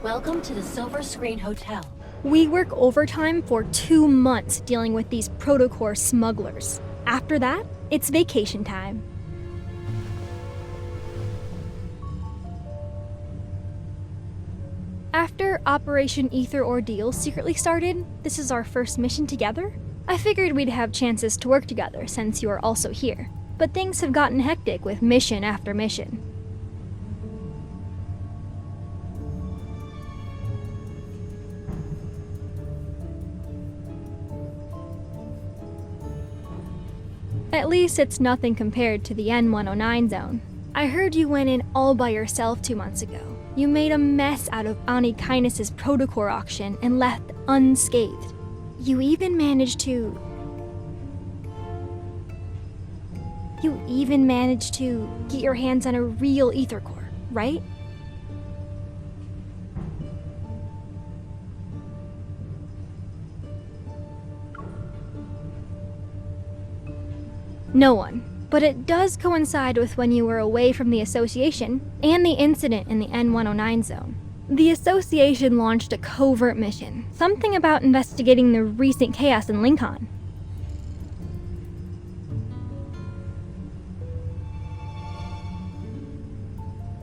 Welcome to the Silver Screen Hotel. We work overtime for 2 months dealing with these protocore smugglers. After that, it's vacation time. After Operation Ether Ordeal secretly started, this is our first mission together. I figured we'd have chances to work together since you are also here, but things have gotten hectic with mission after mission. At least it's nothing compared to the N109 zone. I heard you went in all by yourself 2 months ago. You made a mess out of Ani Kindness's protocore auction and left unscathed. You even managed to get your hands on a real ether core, right? No one. But it does coincide with when you were away from the Association and the incident in the N109 zone. The Association launched a covert mission, something about investigating the recent chaos in Lincoln.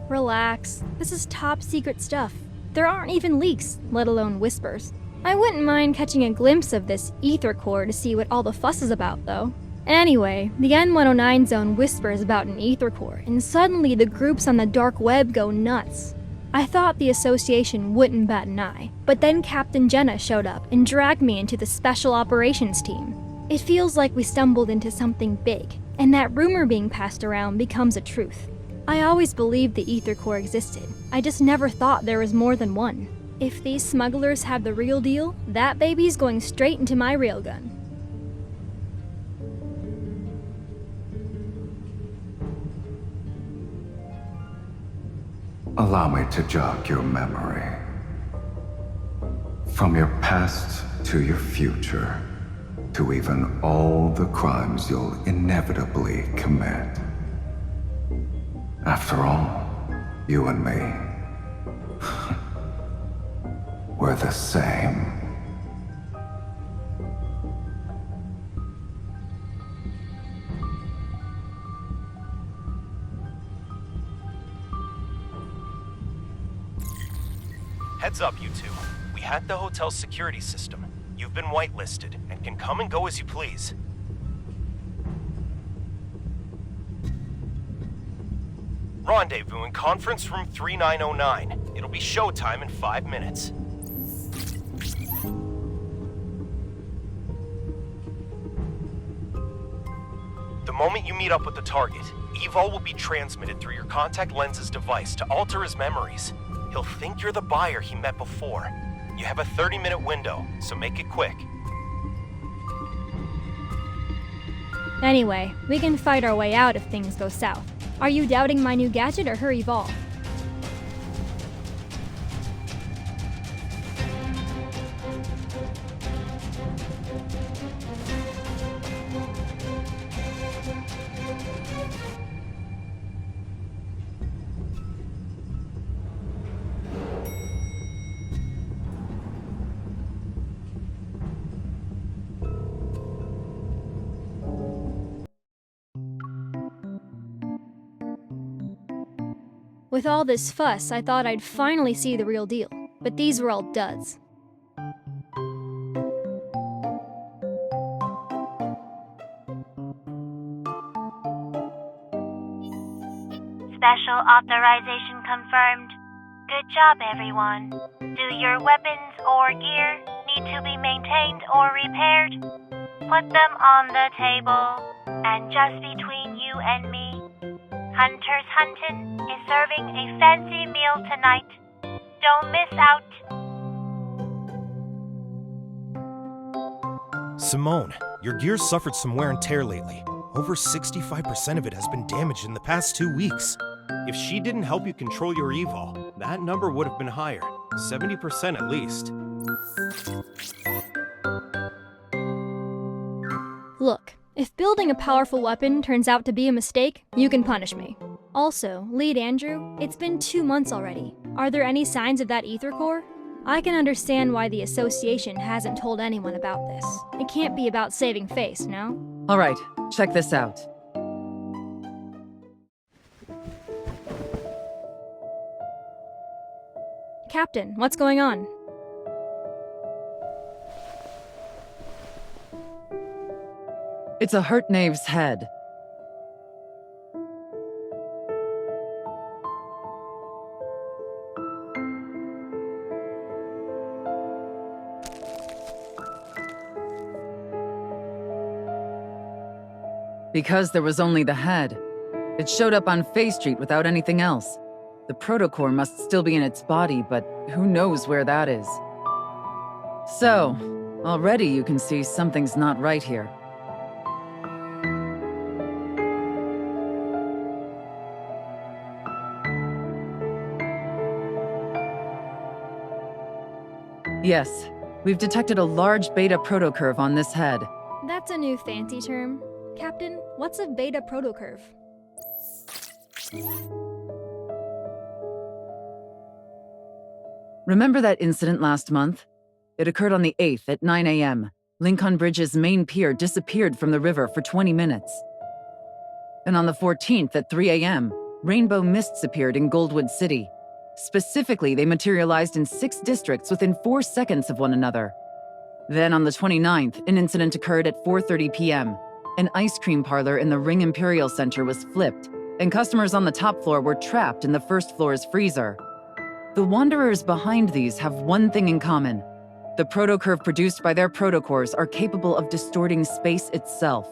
Relax, this is top secret stuff. There aren't even leaks, let alone whispers. I wouldn't mind catching a glimpse of this ether core to see what all the fuss is about, though. Anyway, the N109 zone whispers about an ether core, and suddenly the groups on the dark web go nuts. I thought the Association wouldn't bat an eye, but then Captain Jenna showed up and dragged me into the Special Operations team. It feels like we stumbled into something big, and that rumor being passed around becomes a truth. I always believed the ether core existed, I just never thought there was more than one. If these smugglers have the real deal, that baby's going straight into my railgun. Allow me to jog your memory. From your past to your future, to even all the crimes you'll inevitably commit. After all, you and me, we're the same. Heads up, you two. We hacked the hotel's security system. You've been whitelisted and can come and go as you please. Rendezvous in conference room 3909. It'll be showtime in 5 minutes. The moment you meet up with the target, Evol will be transmitted through your contact lens's device to alter his memories. He'll think you're the buyer he met before. You have a 30-minute window, so make it quick. Anyway, we can fight our way out if things go south. Are you doubting my new gadget or her evolve? With all this fuss, I thought I'd finally see the real deal, but these were all duds. Special authorization confirmed. Good job, everyone. Do your weapons or gear need to be maintained or repaired? Put them on the table. And just between you and me, Hunter's Huntin' is serving a fancy meal tonight. Don't miss out. Simone, your gear's suffered some wear and tear lately. Over 65% of it has been damaged in the past 2 weeks. If she didn't help you control your evil, that number would have been higher. 70% at least. Look, if building a powerful weapon turns out to be a mistake, you can punish me. Also, Lead Andrew, it's been 2 months already. Are there any signs of that ether core? I can understand why the association hasn't told anyone about this. It can't be about saving face, no? Alright, check this out. Captain, what's going on? It's a hurt knave's head. Because there was only the head. It showed up on Faye Street without anything else. The protocore must still be in its body, but who knows where that is. So, already you can see something's not right here. Yes, we've detected a large beta protocurve on this head. That's a new fancy term. Captain, what's a beta protocurve? Remember that incident last month? It occurred on the 8th at 9 a.m. Lincoln Bridge's main pier disappeared from the river for 20 minutes. And on the 14th at 3 a.m., rainbow mists appeared in Goldwood City. Specifically, they materialized in 6 districts within 4 seconds of one another. Then on the 29th, an incident occurred at 4:30 p.m. An ice cream parlor in the Ring Imperial Center was flipped, and customers on the top floor were trapped in the first floor's freezer. The wanderers behind these have one thing in common. The protocurve produced by their protocores are capable of distorting space itself.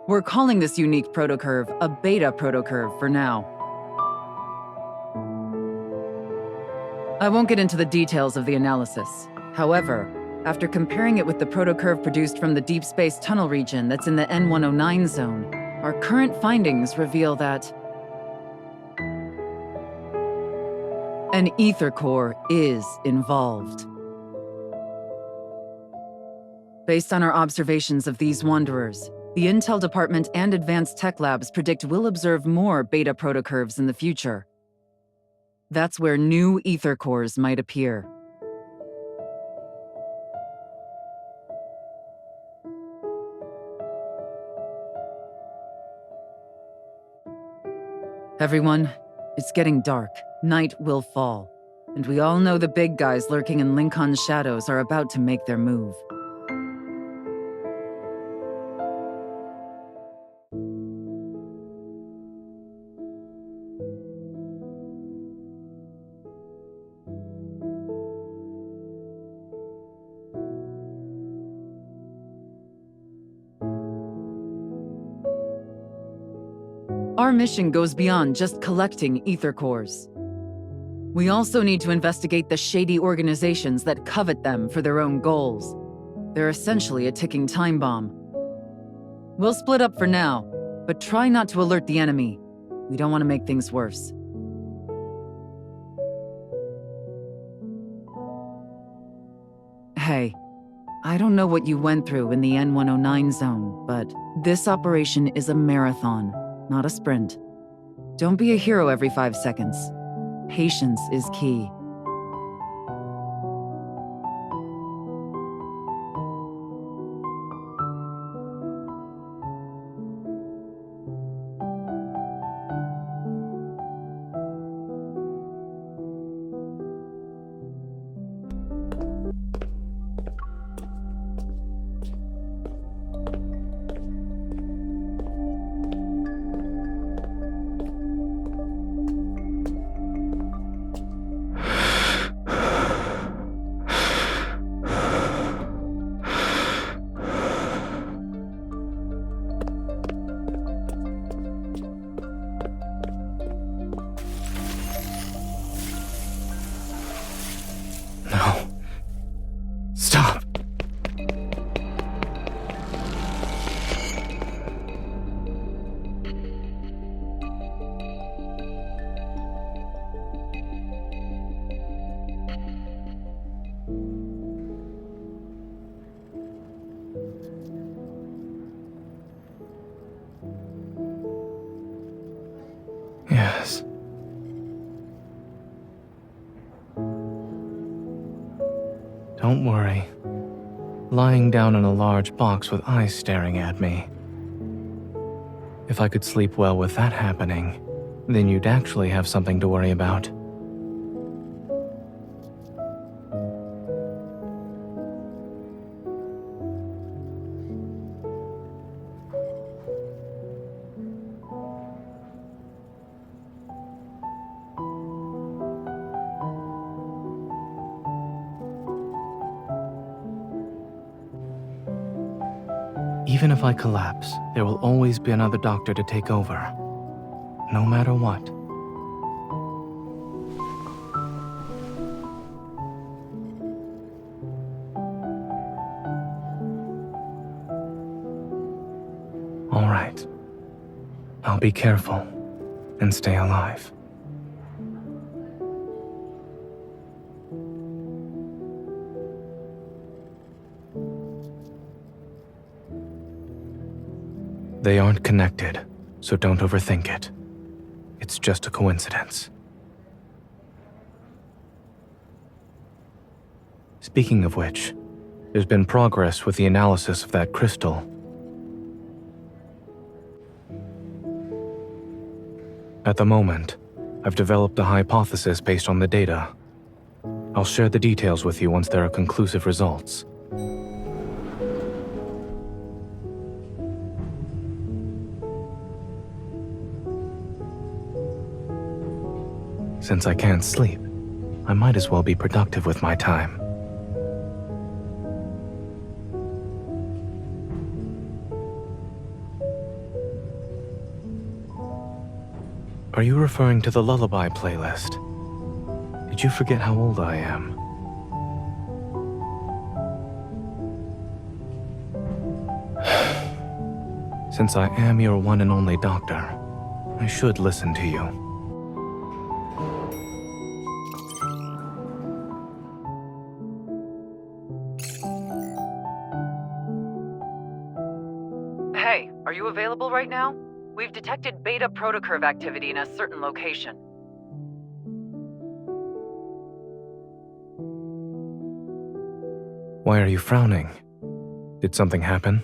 We're calling this unique protocurve a beta protocurve for now. I won't get into the details of the analysis. However, after comparing it with the protocurve produced from the deep space tunnel region that's in the N109 zone, our current findings reveal that an ether core is involved. Based on our observations of these wanderers, the Intel Department and Advanced Tech Labs predict we'll observe more beta protocurves in the future. That's where new ether cores might appear. Everyone, it's getting dark. Night will fall. And we all know the big guys lurking in Lincoln's shadows are about to make their move. Our mission goes beyond just collecting ether cores. We also need to investigate the shady organizations that covet them for their own goals. They're essentially a ticking time bomb. We'll split up for now, but try not to alert the enemy. We don't want to make things worse. Hey, I don't know what you went through in the N109 zone, but this operation is a marathon, not a sprint. Don't be a hero every 5 seconds. Patience is key. Don't worry. Lying down in a large box with eyes staring at me. If I could sleep well with that happening, then you'd actually have something to worry about. Even if I collapse, there will always be another doctor to take over. No matter what. All right. I'll be careful and stay alive. They aren't connected, so don't overthink it. It's just a coincidence. Speaking of which, there's been progress with the analysis of that crystal. At the moment, I've developed a hypothesis based on the data. I'll share the details with you once there are conclusive results. Since I can't sleep, I might as well be productive with my time. Are you referring to the lullaby playlist? Did you forget how old I am? Since I am your one and only doctor, I should listen to you. Hey, are you available right now? We've detected beta protocurve activity in a certain location. Why are you frowning? Did something happen?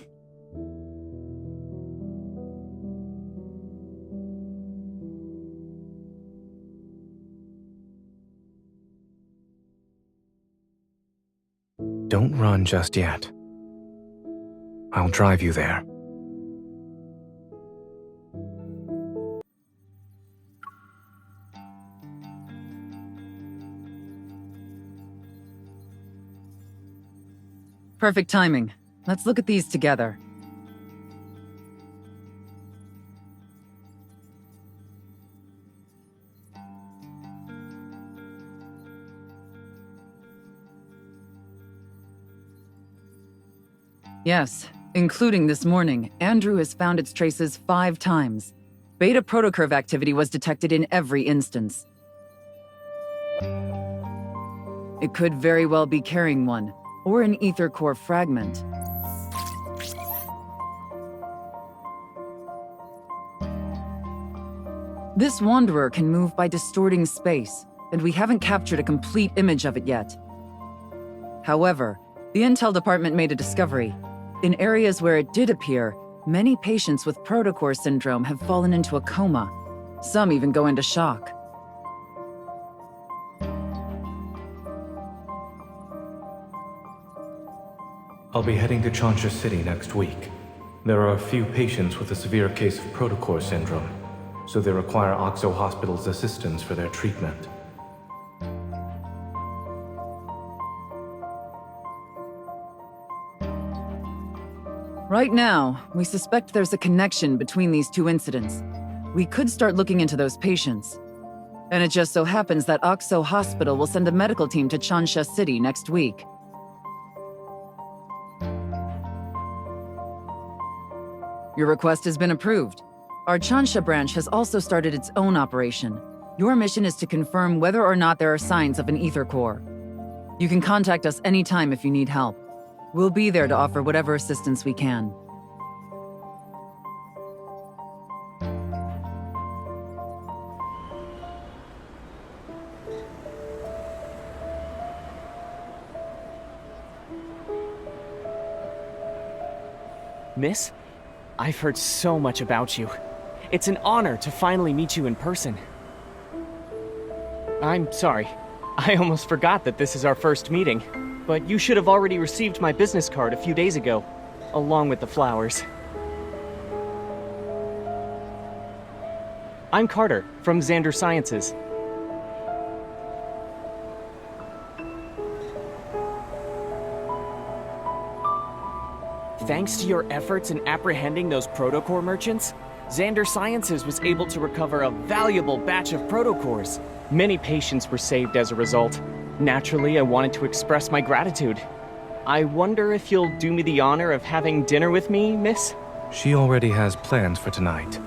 Don't run just yet. I'll drive you there. Perfect timing. Let's look at these together. Yes, including this morning, Andrew has found its traces 5 times. Beta protocurve activity was detected in every instance. It could very well be carrying one, or an ether core fragment. This wanderer can move by distorting space, and we haven't captured a complete image of it yet. However, the Intel department made a discovery. In areas where it did appear, many patients with protocore syndrome have fallen into a coma. Some even go into shock. I'll be heading to Chansha City next week. There are a few patients with a severe case of protocore syndrome, so they require Oxo Hospital's assistance for their treatment. Right now, we suspect there's a connection between these 2 incidents. We could start looking into those patients. And it just so happens that Oxo Hospital will send a medical team to Chansha City next week. Your request has been approved. Our Chansha branch has also started its own operation. Your mission is to confirm whether or not there are signs of an ether core. You can contact us anytime if you need help. We'll be there to offer whatever assistance we can. Miss, I've heard so much about you. It's an honor to finally meet you in person. I'm sorry. I almost forgot that this is our first meeting, but you should have already received my business card a few days ago, along with the flowers. I'm Carter, from Xander Sciences. Thanks to your efforts in apprehending those protocore merchants, Xander Sciences was able to recover a valuable batch of protocores. Many patients were saved as a result. Naturally, I wanted to express my gratitude. I wonder if you'll do me the honor of having dinner with me, miss? She already has plans for tonight.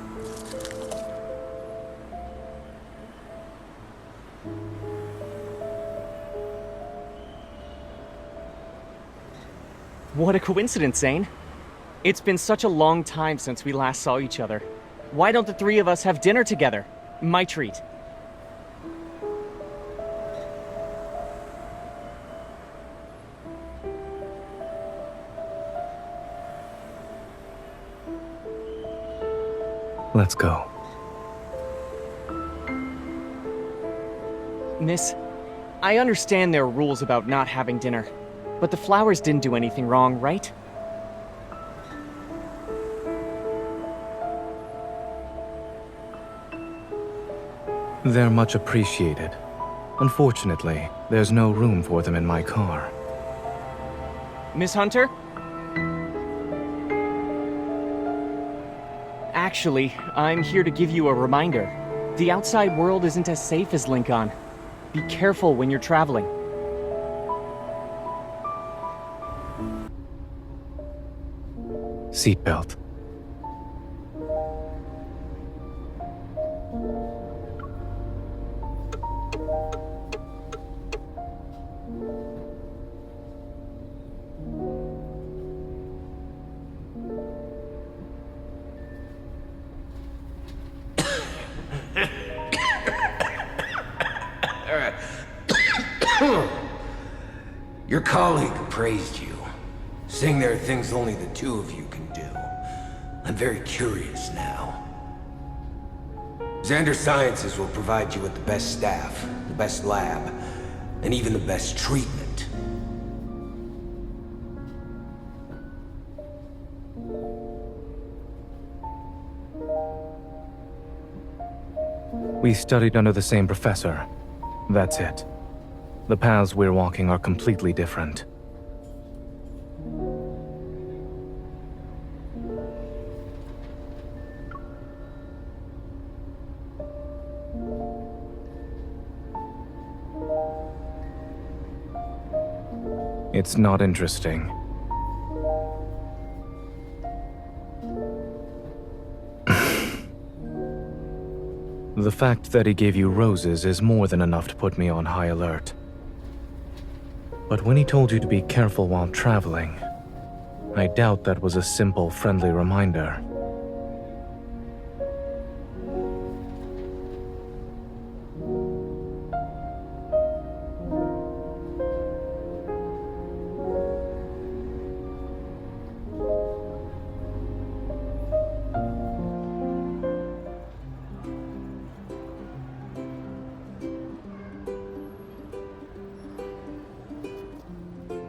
What a coincidence, Zane. It's been such a long time since we last saw each other. Why don't the three of us have dinner together? My treat. Let's go. Miss, I understand there are rules about not having dinner, but the flowers didn't do anything wrong, right? They're much appreciated. Unfortunately, there's no room for them in my car. Miss Hunter? Actually, I'm here to give you a reminder. The outside world isn't as safe as Lincoln. Be careful when you're traveling. Seatbelt. Your colleague praised you, saying there are things only the two of you can do. I'm very curious now. Xander Sciences will provide you with the best staff, the best lab, and even the best treatment. We studied under the same professor. That's it. The paths we're walking are completely different. It's not interesting. The fact that he gave you roses is more than enough to put me on high alert. But when he told you to be careful while traveling, I doubt that was a simple, friendly reminder.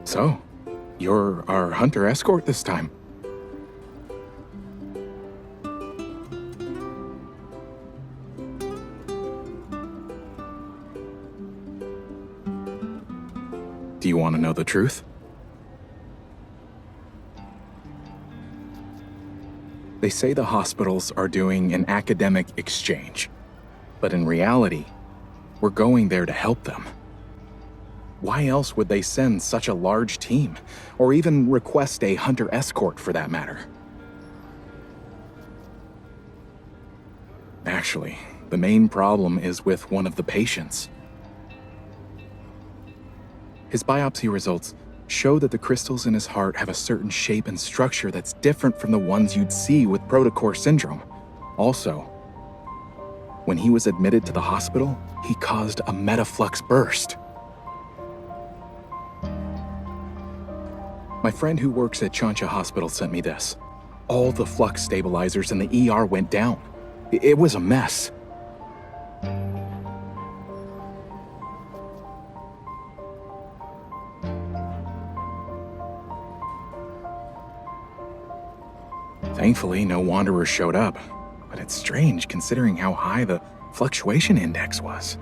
So, you're our hunter escort this time. Do you want to know the truth? They say the hospitals are doing an academic exchange, but in reality, we're going there to help them. Why else would they send such a large team, or even request a hunter escort for that matter? Actually, the main problem is with one of the patients. His biopsy results show that the crystals in his heart have a certain shape and structure that's different from the ones you'd see with protocore syndrome. Also, when he was admitted to the hospital, he caused a metaflux burst. My friend who works at Chancha Hospital sent me this. all the flux stabilizers in the ER went down. It was a mess. Thankfully, no wanderers showed up, but it's strange considering how high the fluctuation index was.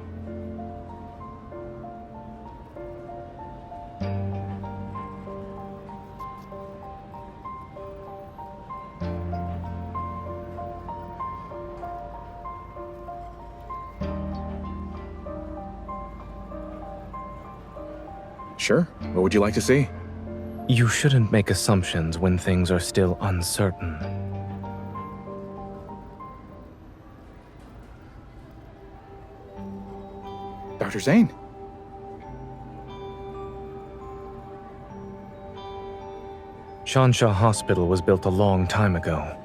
Sure, what would you like to see? You shouldn't make assumptions when things are still uncertain. Dr. Zane? Shansha Hospital was built a long time ago.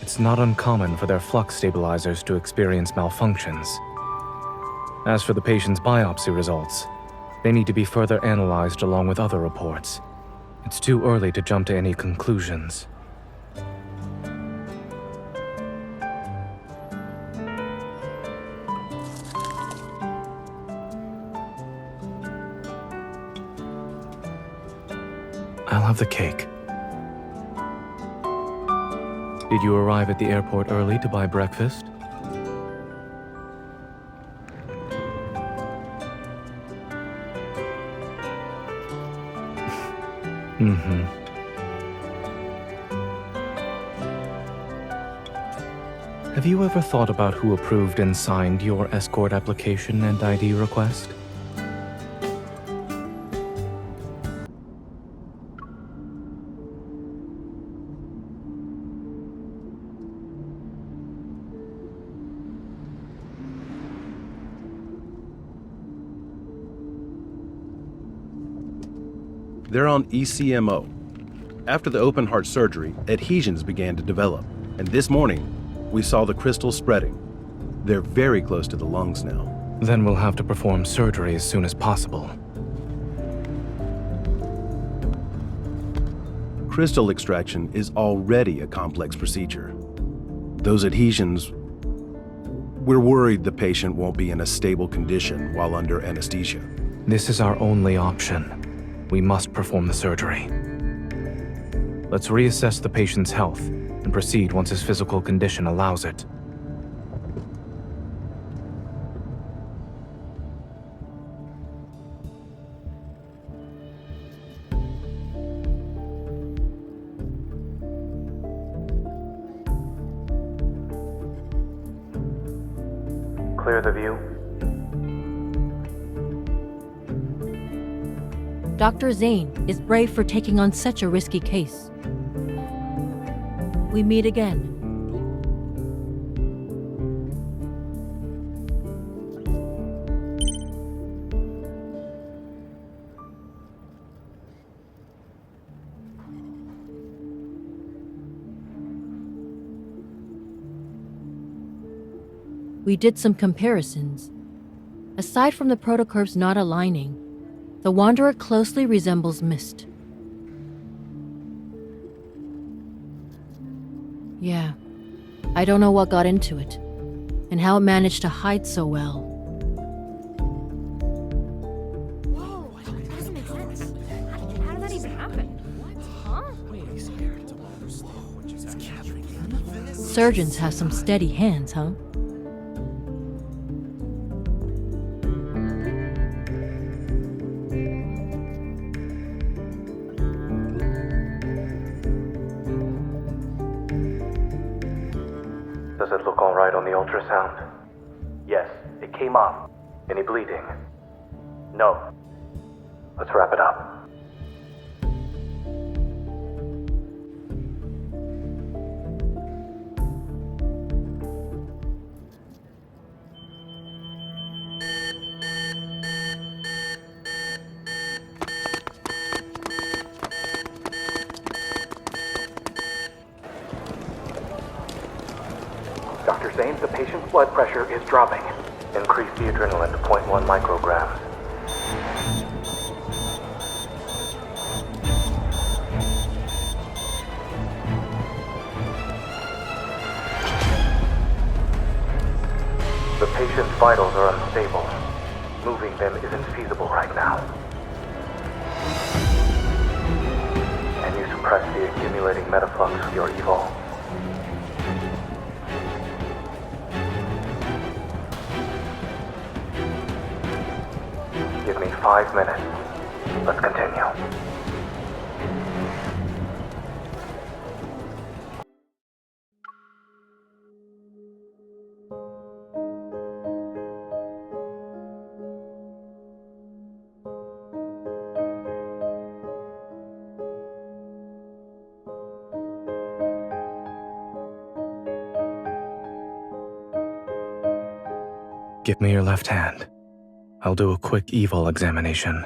It's not uncommon for their flux stabilizers to experience malfunctions. As for the patient's biopsy results, they need to be further analyzed along with other reports. It's too early to jump to any conclusions. I'll have the cake. Did you arrive at the airport early to buy breakfast? Mm-hmm. Have you ever thought about who approved and signed your escort application and ID request? They're on ECMO. After the open heart surgery, adhesions began to develop, and this morning, we saw the crystals spreading. They're very close to the lungs now. Then we'll have to perform surgery as soon as possible. Crystal extraction is already a complex procedure. Those adhesions, we're worried the patient won't be in a stable condition while under anesthesia. This is our only option. We must perform the surgery. Let's reassess the patient's health and proceed once his physical condition allows it. Clear the view. Dr. Zane is brave for taking on such a risky case. We meet again. We did some comparisons. Aside from the protocurves not aligning, the Wanderer closely resembles Mist. Yeah, I don't know what got into it, and how it managed to hide so well. Whoa, that doesn't make sense. How did that even happen? Huh? Surgeons have some steady hands, huh? Does it look all right on the ultrasound? Yes, it came off. Any bleeding? No. Let's wrap it up. Dr. Zane, the patient's blood pressure is dropping. Increase the adrenaline to 0.1 micrograms. Patient's vitals are unstable. Moving them isn't feasible right now. Can you suppress the accumulating metaflux with your evil? Give me 5 minutes. Let's continue. Give me your left hand. I'll do a quick evil examination.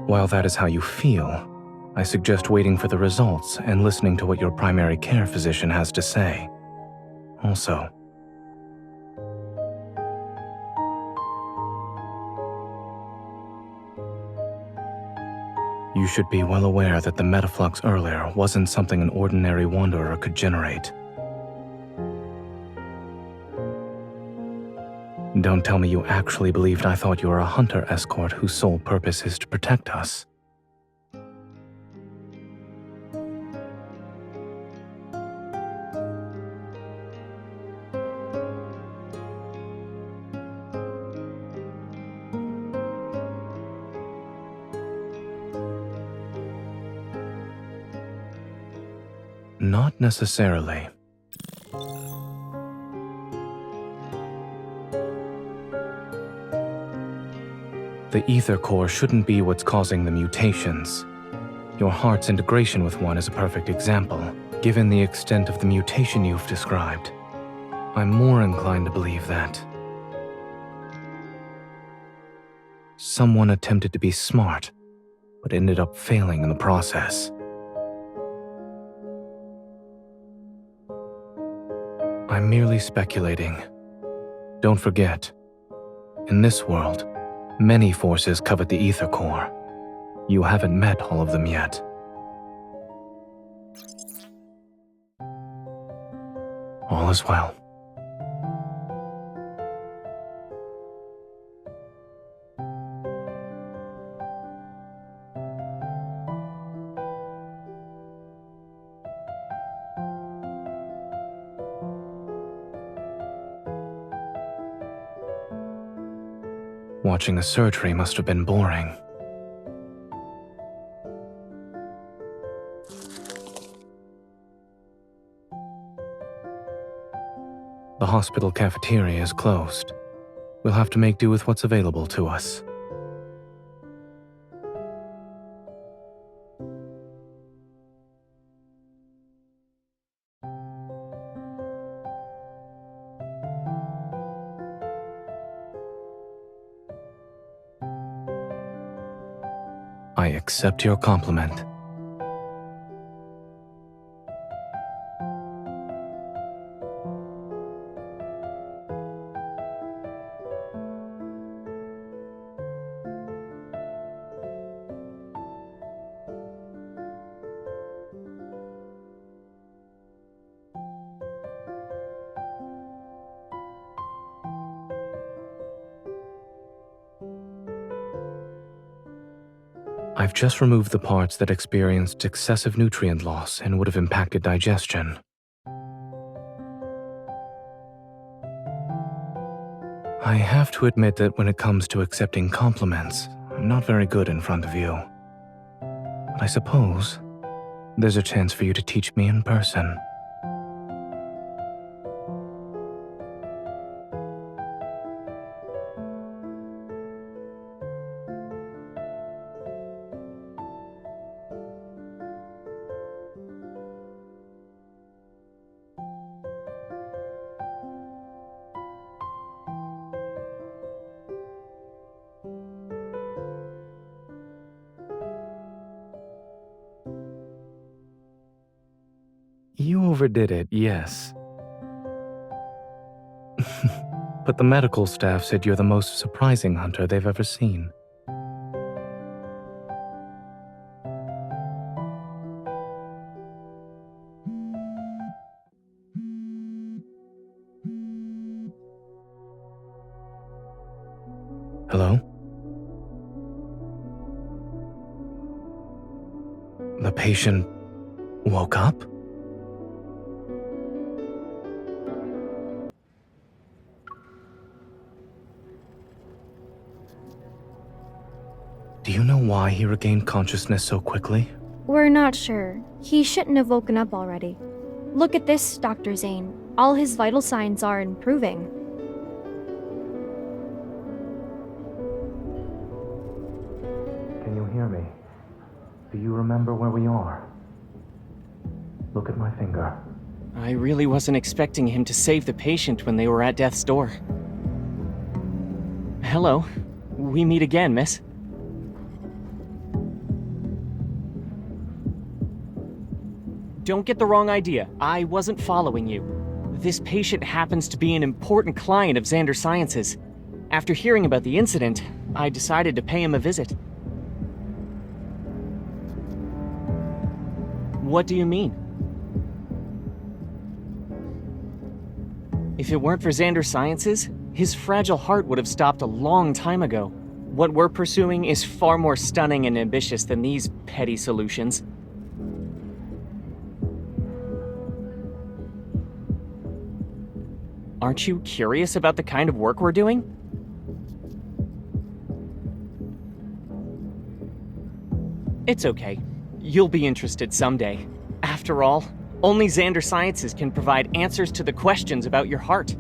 While that is how you feel, I suggest waiting for the results and listening to what your primary care physician has to say. Also, you should be well aware that the metaflux earlier wasn't something an ordinary wanderer could generate. Don't tell me you actually believed I thought you were a hunter escort whose sole purpose is to protect us. Not necessarily. The ether core shouldn't be what's causing the mutations. Your heart's integration with one is a perfect example, given the extent of the mutation you've described. I'm more inclined to believe that someone attempted to be smart, but ended up failing in the process. I'm merely speculating. Don't forget, in this world, many forces covet the ether core. You haven't met all of them yet. All is well. Watching the surgery must have been boring. The hospital cafeteria is closed. We'll have to make do with what's available to us. I accept your compliment. I've just removed the parts that experienced excessive nutrient loss and would have impacted digestion. I have to admit that when it comes to accepting compliments, I'm not very good in front of you. But I suppose there's a chance for you to teach me in person. You overdid it, yes. but the medical staff said you're the most surprising hunter they've ever seen. Hello? The patient woke up? Do you know why he regained consciousness so quickly? We're not sure. He shouldn't have woken up already. Look at this, Dr. Zane. All his vital signs are improving. Can you hear me? Do you remember where we are? Look at my finger. I really wasn't expecting him to save the patient when they were at death's door. Hello. We meet again, miss. Don't get the wrong idea. I wasn't following you. This patient happens to be an important client of Xander Sciences. After hearing about the incident, I decided to pay him a visit. What do you mean? If it weren't for Xander Sciences, his fragile heart would have stopped a long time ago. What we're pursuing is far more stunning and ambitious than these petty solutions. Aren't you curious about the kind of work we're doing? It's okay. You'll be interested someday. After all, only Xander Sciences can provide answers to the questions about your heart.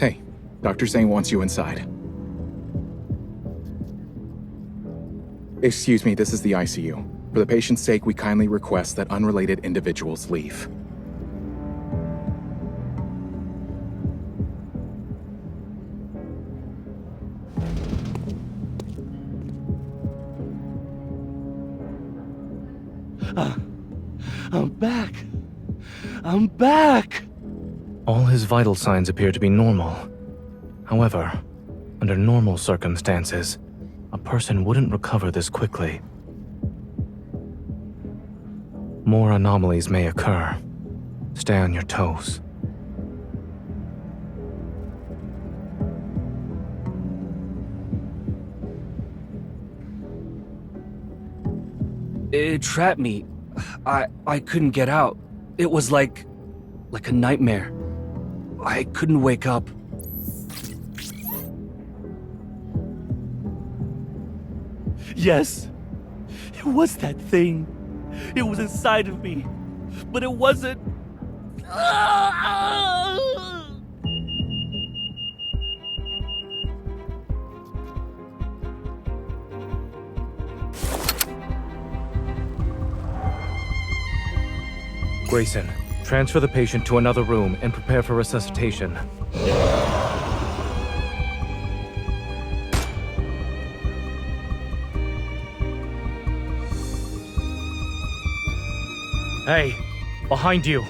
Hey, Dr. Zane wants you inside. Excuse me, this is the ICU. For the patient's sake, we kindly request that unrelated individuals leave. I'm back. I'm back! All his vital signs appear to be normal. However, under normal circumstances, a person wouldn't recover this quickly. More anomalies may occur. Stay on your toes. It trapped me. I couldn't get out. It was like a nightmare. I couldn't wake up. Yes, it was that thing. It was inside of me, but it wasn't. Grayson, transfer the patient to another room and prepare for resuscitation. Hey, behind you.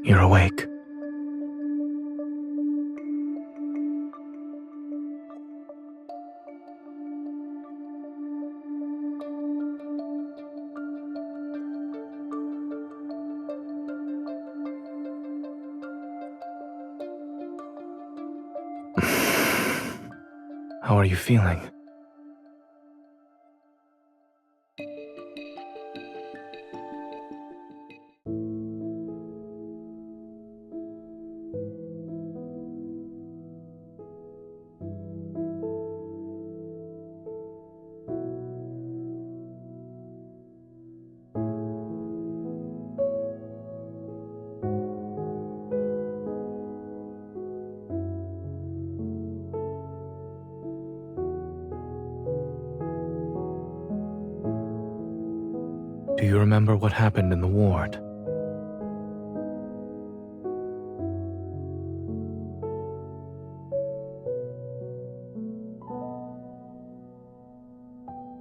You're awake. How are you feeling? Do you remember what happened in the ward?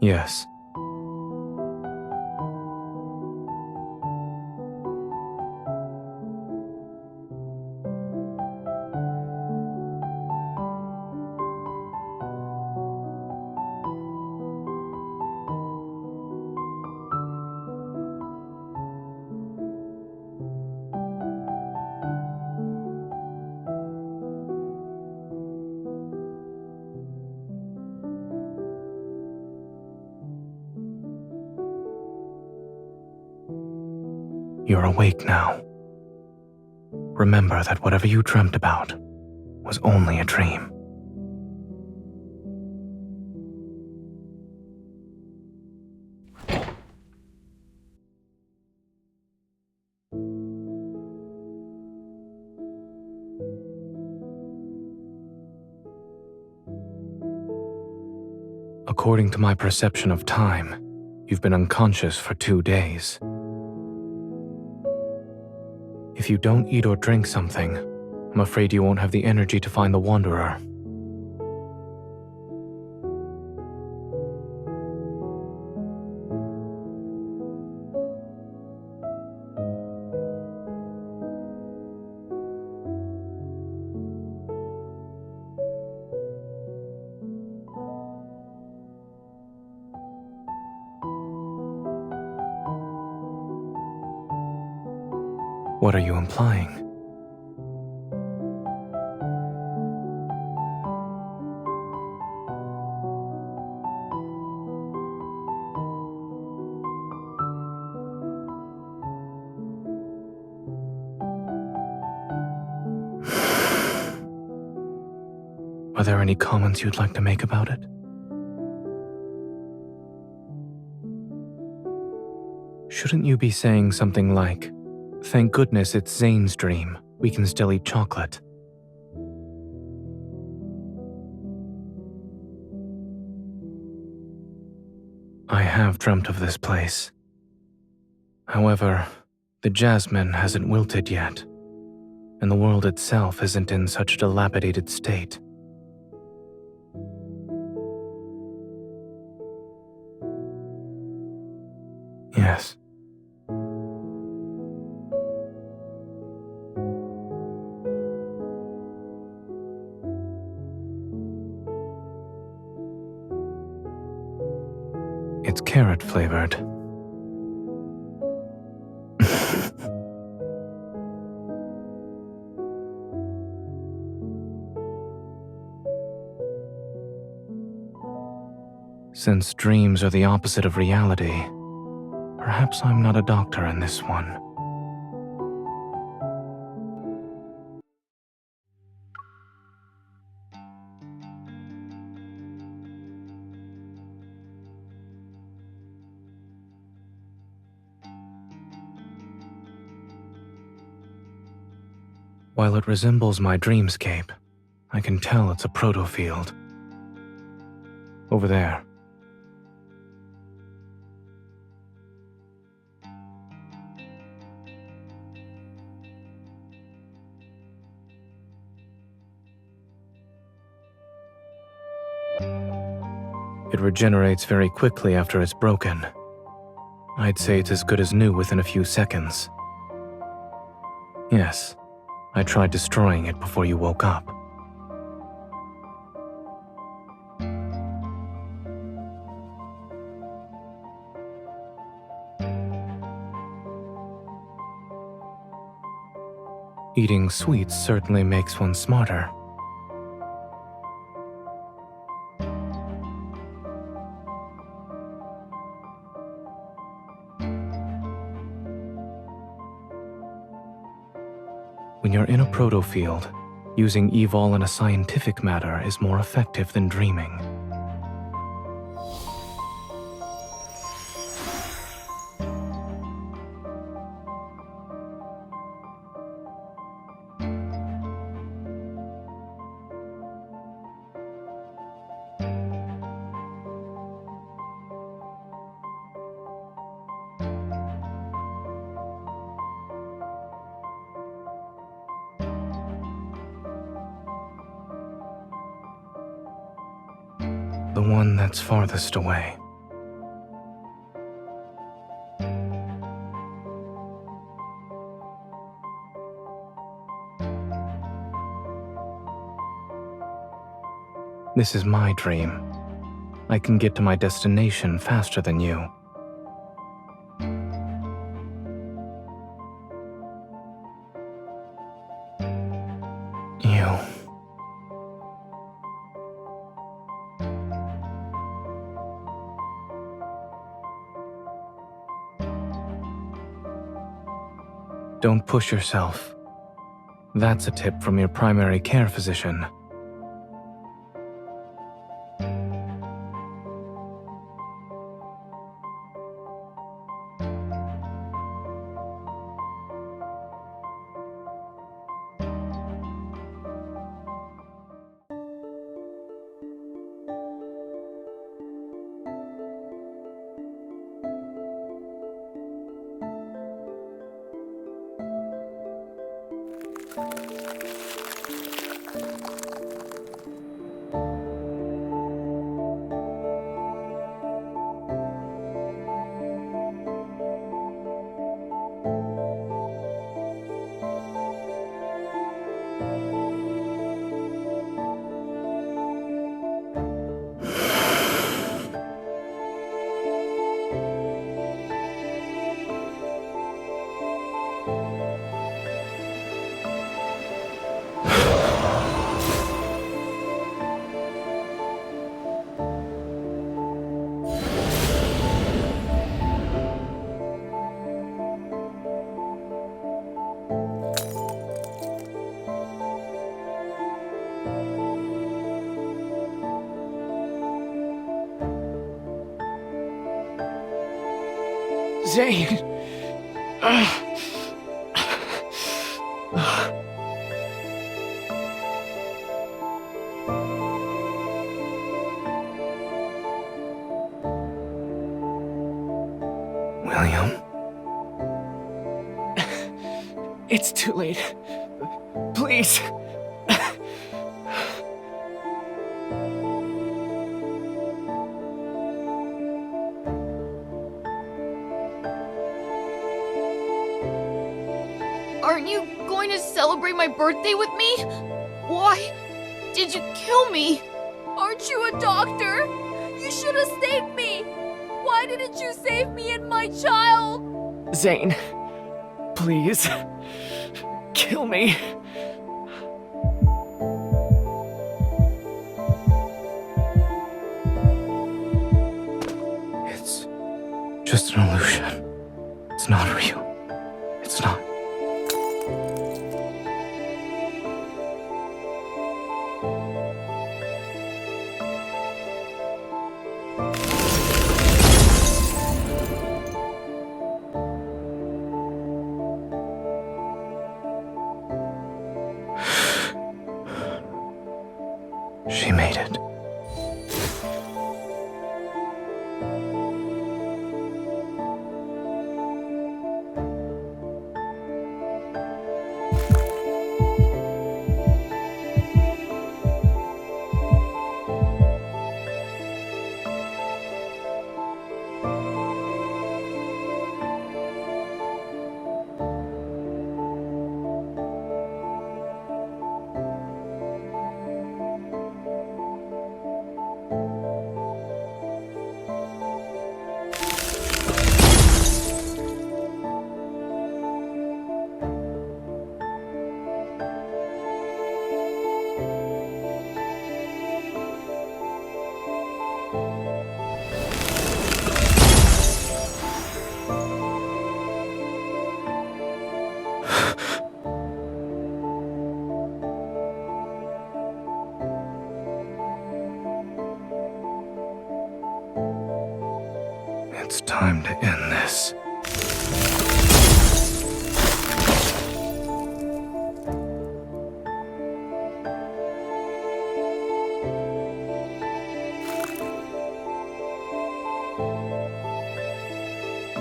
Yes. You're awake now. Remember that whatever you dreamt about was only a dream. According to my perception of time, you've been unconscious for 2 days. If you don't eat or drink something, I'm afraid you won't have the energy to find the Wanderer. What are you implying? Are there any comments you'd like to make about it? Shouldn't you be saying something like, "Thank goodness it's Zane's dream. We can still eat chocolate." I have dreamt of this place. However, the jasmine hasn't wilted yet, and the world itself isn't in such a dilapidated state. Yes. It's carrot flavored. Since dreams are the opposite of reality, perhaps I'm not a doctor in this one. While it resembles my dreamscape, I can tell it's a proto-field. Over there. It regenerates very quickly after it's broken. I'd say it's as good as new within a few seconds. Yes, I tried destroying it before you woke up. Eating sweets certainly makes one smarter. When you're in a proto-field, using evol in a scientific matter is more effective than dreaming. The one that's farthest away. This is my dream. I can get to my destination faster than you. You. Don't push yourself. That's a tip from your primary care physician. Zane! William? It's too late. Please. Aren't you going to celebrate my birthday with me? Why did you kill me? Aren't you a doctor? You should have saved me! Why didn't you save me and my child? Zane, please. Kill me. It's just an illusion. It's not real. It's not. She made it. It's time to end this.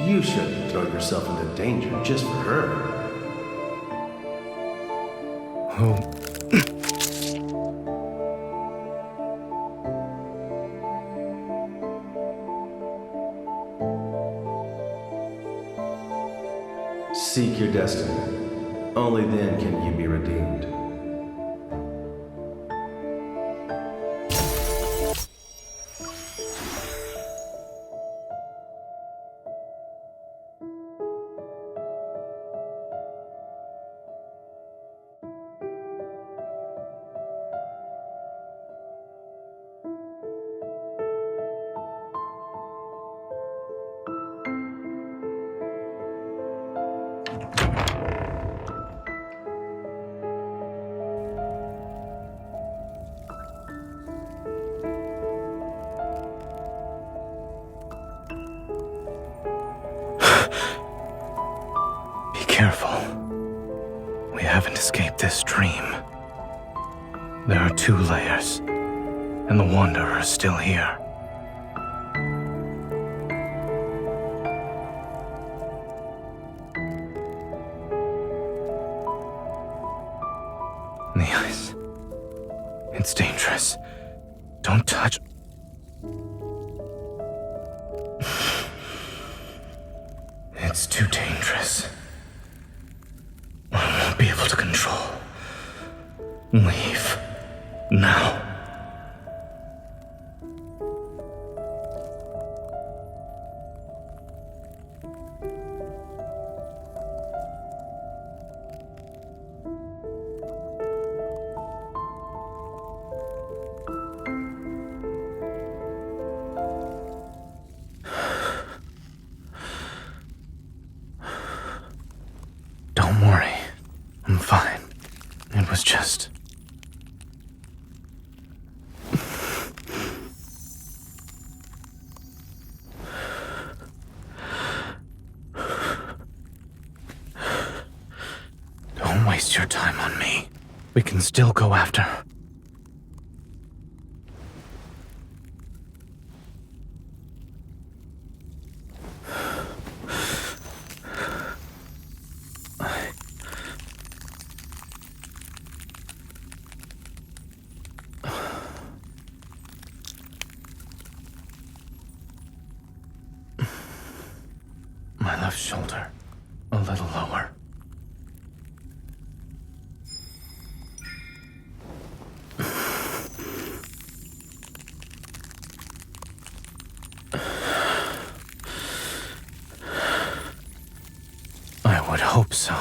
You shouldn't throw yourself into danger just for her. Who? Seek your destiny. Only then can you be redeemed. Careful. We haven't escaped this dream. There are 2 layers, and the Wanderer is still here. The ice. It's dangerous. Don't touch. It's too dangerous. I won't be able to control. Leave. Now. Don't worry. I'm fine. It was just... Don't waste your time on me. We can still go after her. My left shoulder, a little lower. I would hope so.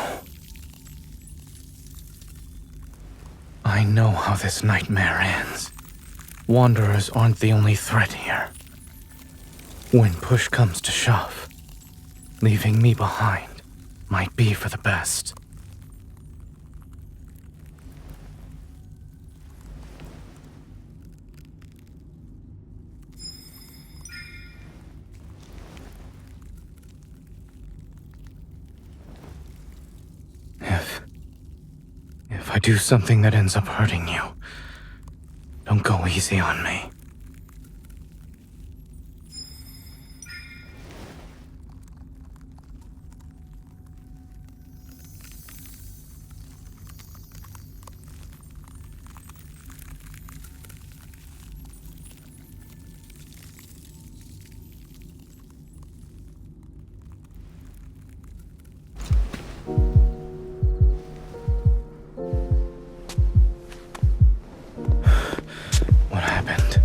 I know how this nightmare ends. Wanderers aren't the only threat here. When push comes to shove, leaving me behind might be for the best. If I do something that ends up hurting you, don't go easy on me. What happened?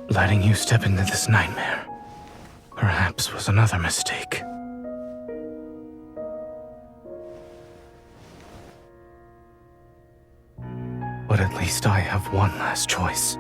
Letting you step into this nightmare, perhaps, was another mistake. least I have one last choice.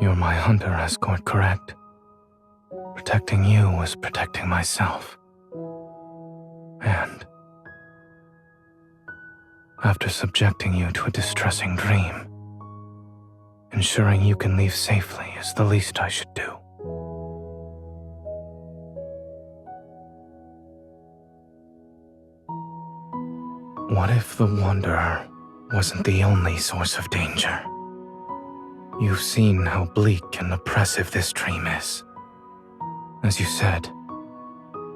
You're my hunter escort, correct? Protecting you was protecting myself. And after subjecting you to a distressing dream, ensuring you can leave safely is the least I should do. What if the Wanderer wasn't the only source of danger? You've seen how bleak and oppressive this dream is. As you said,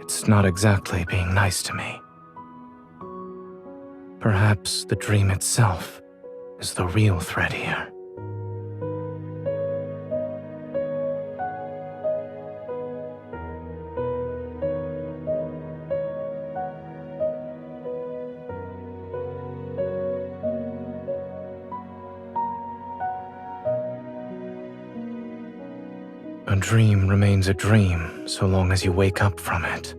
it's not exactly being nice to me. Perhaps the dream itself is the real threat here. A dream remains a dream so long as you wake up from it.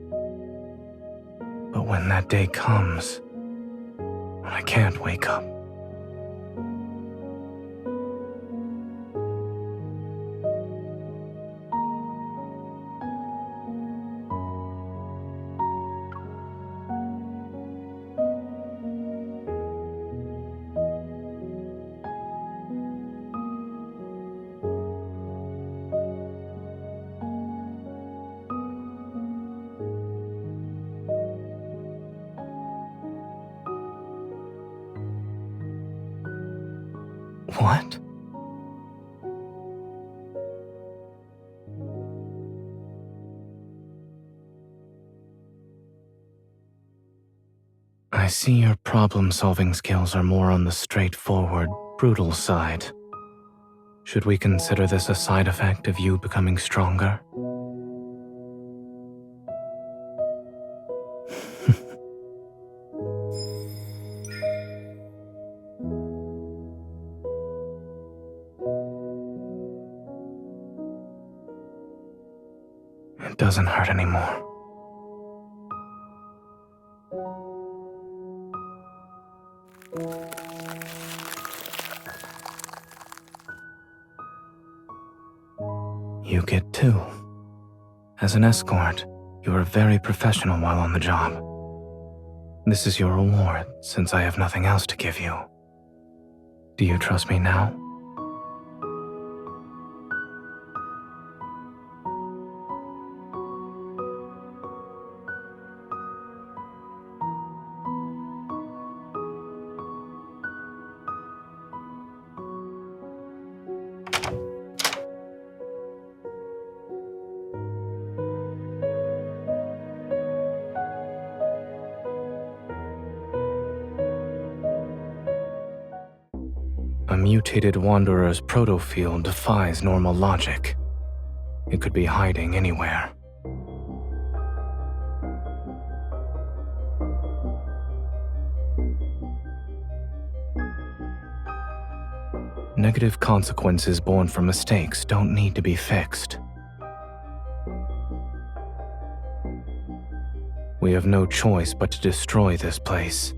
But when that day comes, when I can't wake up, what? I see your problem-solving skills are more on the straightforward, brutal side. Should we consider this a side effect of you becoming stronger? It doesn't hurt anymore. You get two. As an escort, you are very professional while on the job. This is your reward, since I have nothing else to give you. Do you trust me now? A mutated Wanderer's protofield defies normal logic. It could be hiding anywhere. Negative consequences born from mistakes don't need to be fixed. We have no choice but to destroy this place.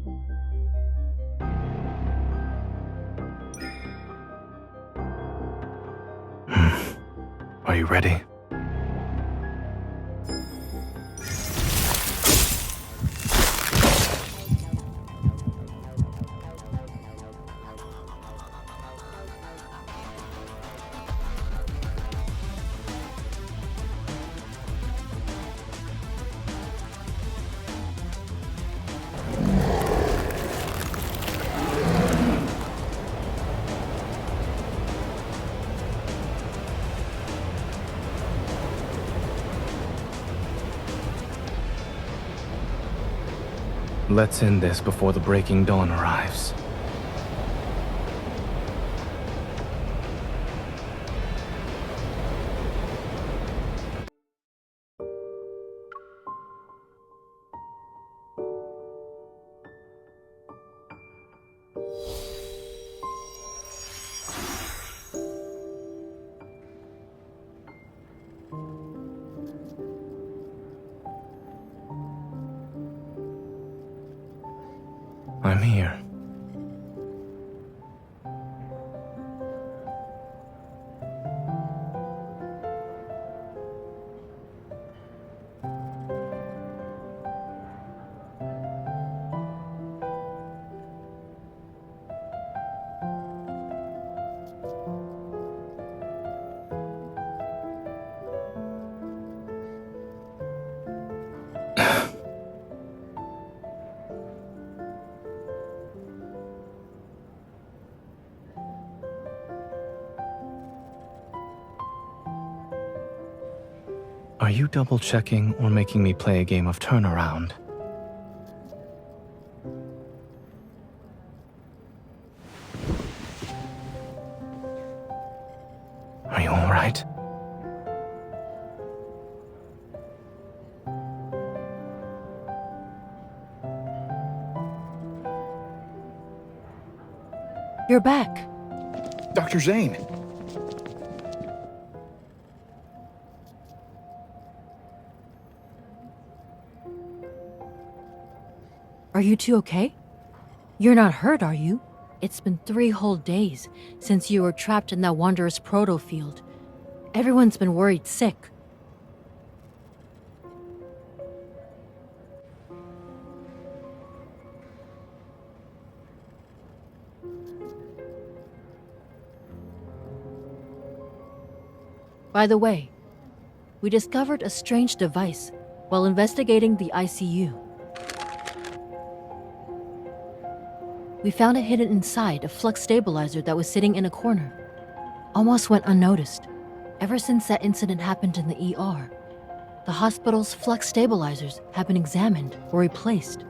Are you ready? Let's end this before the breaking dawn arrives. I'm here. Are you double-checking or making me play a game of turnaround? Are you all right? You're back. Dr. Zane! Are you two okay? You're not hurt, are you? It's been 3 whole days since you were trapped in that Wanderer's proto field. Everyone's been worried sick. By the way, we discovered a strange device while investigating the ICU. We found it hidden inside a flux stabilizer that was sitting in a corner. Almost went unnoticed. Ever since that incident happened in the ER, the hospital's flux stabilizers have been examined or replaced.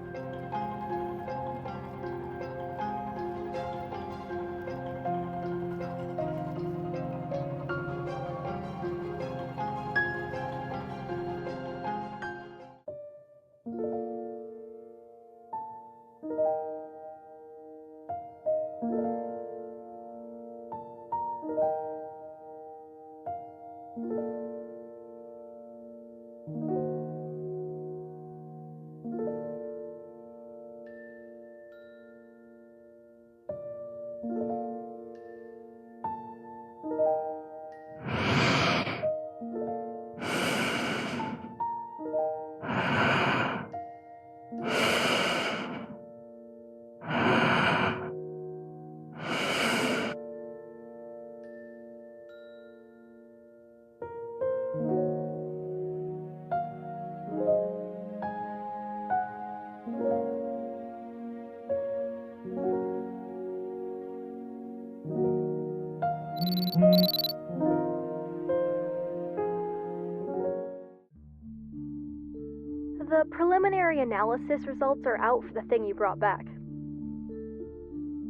The preliminary analysis results are out for the thing you brought back.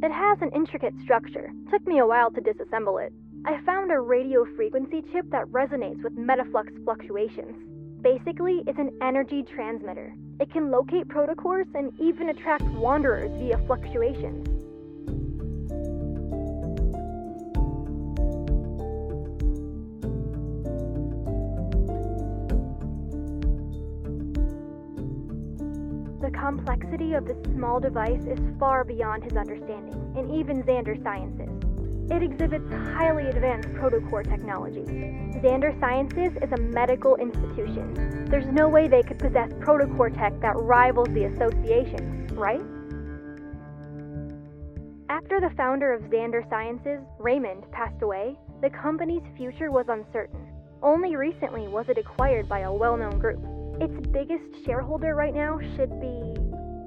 It has an intricate structure. Took me a while to disassemble it. I found a radio frequency chip that resonates with metaflux fluctuations. Basically, it's an energy transmitter. It can locate protocores and even attract wanderers via fluctuations. The complexity of this small device is far beyond his understanding, and even Xander's sciences. It exhibits highly advanced protocore technology. Xander Sciences is a medical institution. There's no way they could possess protocore tech that rivals the association, right? After the founder of Xander Sciences, Raymond, passed away, the company's future was uncertain. Only recently was it acquired by a well-known group. Its biggest shareholder right now should be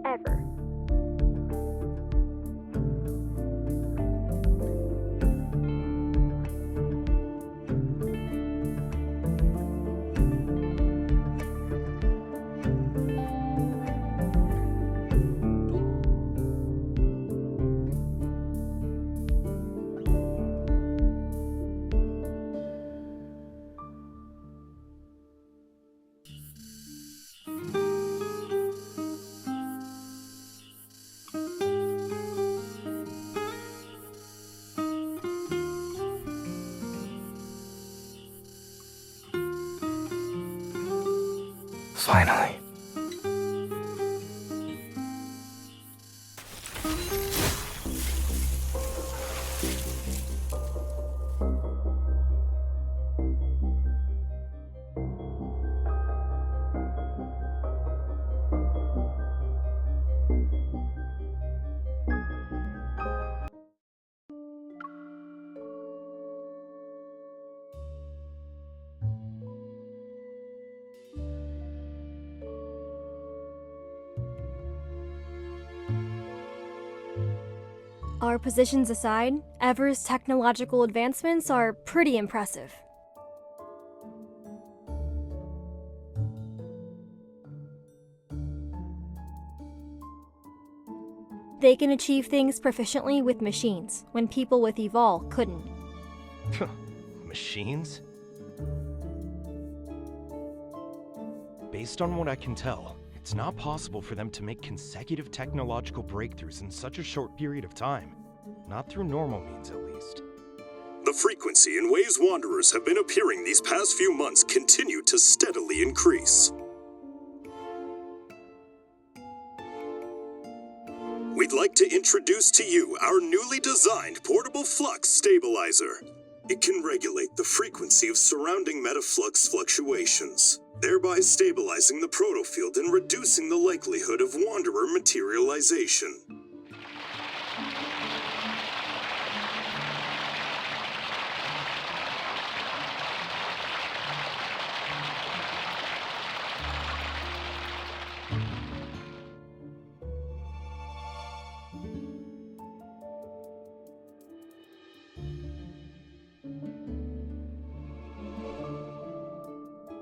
Ever. Finally. Our positions aside, Ever's technological advancements are pretty impressive. They can achieve things proficiently with machines, when people with Evol couldn't. Machines? Based on what I can tell, it's not possible for them to make consecutive technological breakthroughs in such a short period of time. Not through normal means, at least. The frequency in ways Wanderers have been appearing these past few months continue to steadily increase. We'd like to introduce to you our newly designed portable flux stabilizer. It can regulate the frequency of surrounding metaflux fluctuations, thereby stabilizing the protofield and reducing the likelihood of Wanderer materialization.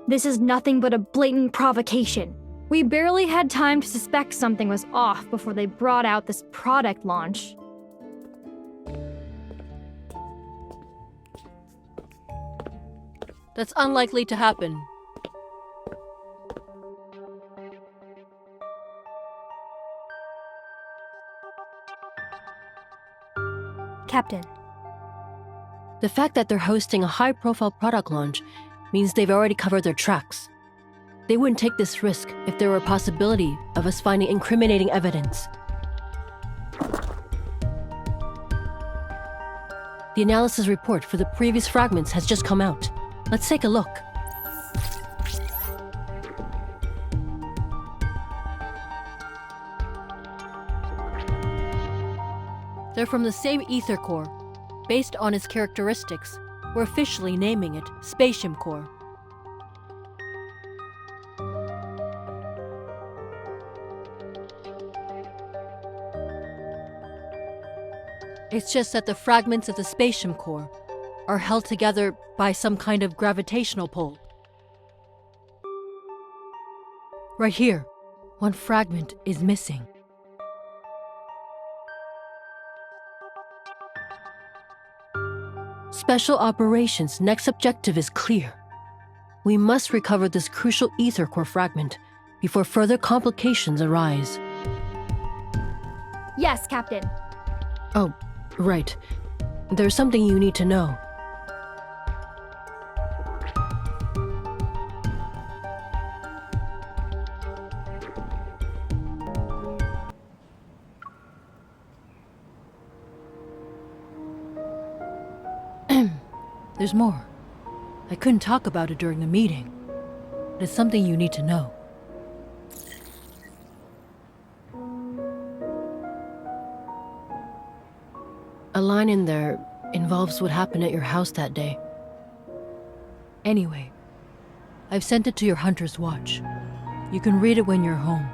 This is nothing but a blatant provocation. We barely had time to suspect something was off before they brought out this product launch. That's unlikely to happen. Captain. The fact that they're hosting a high-profile product launch means they've already covered their tracks. They wouldn't take this risk if there were a possibility of us finding incriminating evidence. The analysis report for the previous fragments has just come out. Let's take a look. They're from the same ether core. Based on its characteristics, we're officially naming it Spatium Core. It's just that the fragments of the Spatium Core are held together by some kind of gravitational pull. Right here, one fragment is missing. Special Operations' next objective is clear. We must recover this crucial ether core fragment before further complications arise. Yes, Captain. Oh, right. There's something you need to know. There's more. I couldn't talk about it during the meeting. But it's something you need to know. A line in there involves what happened at your house that day. Anyway, I've sent it to your Hunter's Watch. You can read it when you're home.